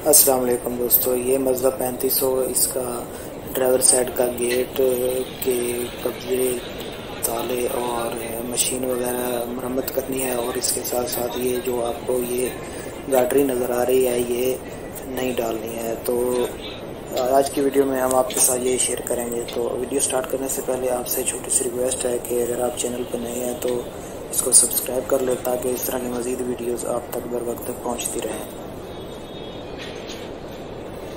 अस्सलाम वालेकुम दोस्तों, ये मज़दा 3500 इसका ड्राइवर साइड का गेट के कब्जे, ताले और मशीन वगैरह मरम्मत करनी है। और इसके साथ साथ ये जो आपको ये गाटरी नज़र आ रही है ये नहीं डालनी है। तो आज की वीडियो में हम आपके साथ ये शेयर करेंगे। तो वीडियो स्टार्ट करने से पहले आपसे छोटी सी रिक्वेस्ट है कि अगर आप चैनल पर नए हैं तो इसको सब्सक्राइब कर लें ताकि इस तरह की मज़ीद वीडियोस आप तक बर वक्त तक पहुँचती रहें।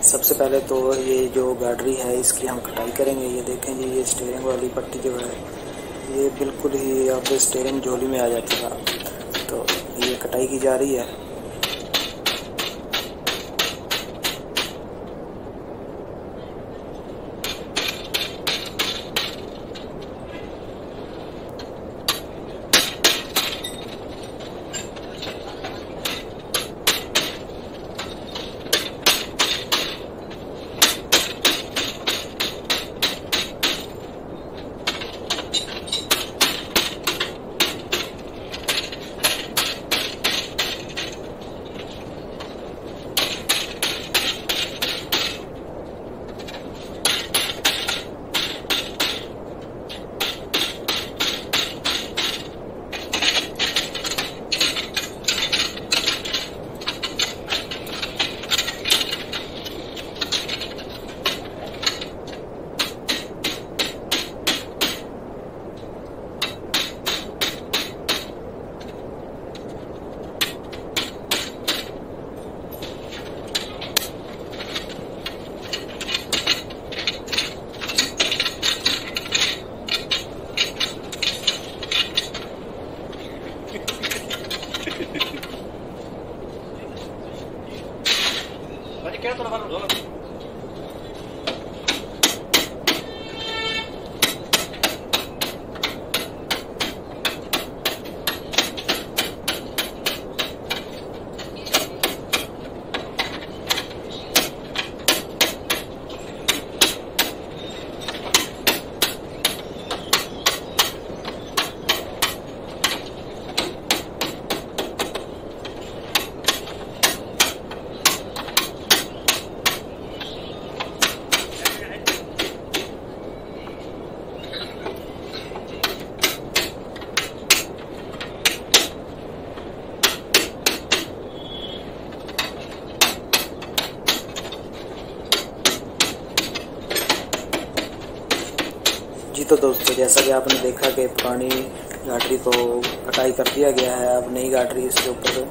सबसे पहले तो ये जो गाटरी है इसकी हम कटाई करेंगे। ये देखें जी, ये स्टीयरिंग वाली पट्टी जो है ये बिल्कुल ही अब स्टीयरिंग झोली में आ जाती है, तो ये कटाई की जा रही है। क्या तो जी तो दोस्तों, जैसा कि आपने देखा कि पुरानी गाटरी को कटाई कर दिया गया है। अब नई गाटरी इसके ऊपर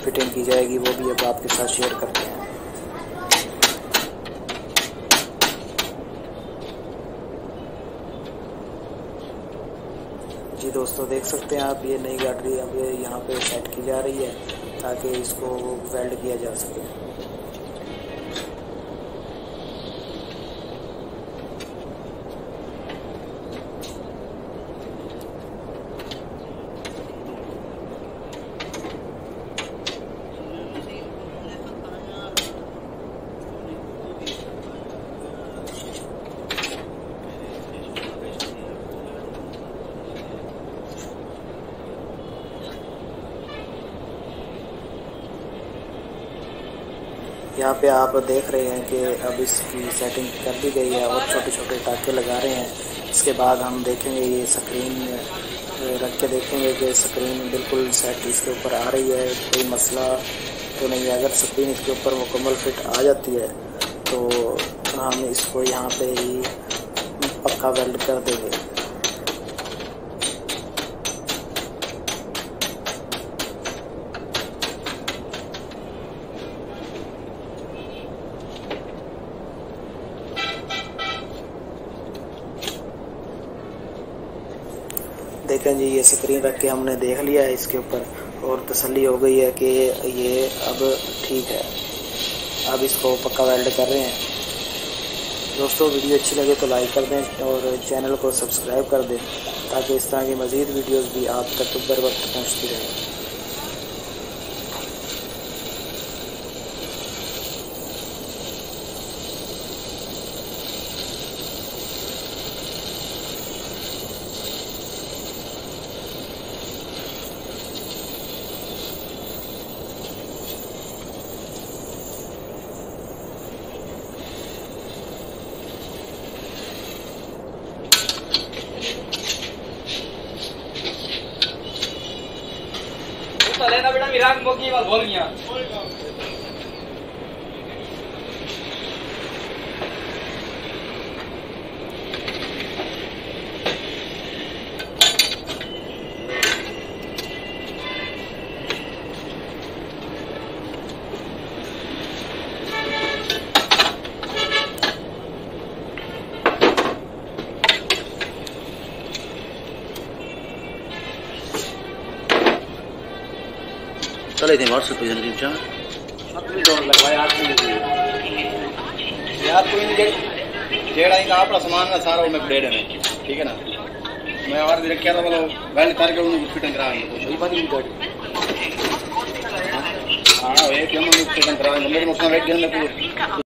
फिटिंग की जाएगी, वो भी अब आपके साथ शेयर करते हैं। जी दोस्तों, देख सकते हैं आप, ये नई गाटरी अब यहाँ पे सेट की जा रही है ताकि इसको वेल्ड किया जा सके। यहाँ पे आप देख रहे हैं कि अब इसकी सेटिंग कर दी गई है और छोटे छोटे टाके लगा रहे हैं। इसके बाद हम देखेंगे, ये स्क्रीन रख के देखेंगे कि स्क्रीन बिल्कुल सेट इसके ऊपर आ रही है, कोई मसला तो नहीं है। अगर स्क्रीन इसके ऊपर मुकम्मल फिट आ जाती है तो हम इसको यहाँ पे ही पक्का वेल्ड कर देंगे। देखें जी, ये स्क्रीन रख के हमने देख लिया है इसके ऊपर और तसल्ली हो गई है कि ये अब ठीक है। अब इसको पक्का वेल्ड कर रहे हैं। दोस्तों, वीडियो अच्छी लगे तो लाइक कर दें और चैनल को सब्सक्राइब कर दें ताकि इस तरह की मज़ीद वीडियोस भी आप तक बर वक्त पहुँचती रहें। गिराक मोगी बात बोल गया। चले थे व्हाट्सएप पे जन टीम अपनी दौड़ लगवाए आदमी यार कोई नहीं जेड़ा इनका अपना सामान है सारा वो मैं डेढ़ में ठीक है ना। मैं और भी रखा था मतलब वेल्ड करके उन्हें फिटिंग कराएंगे तो सही बात नहीं गाड़ी। हाँ एक हम फिटिंग कराएंगे मेरे नुकसान वेट देने को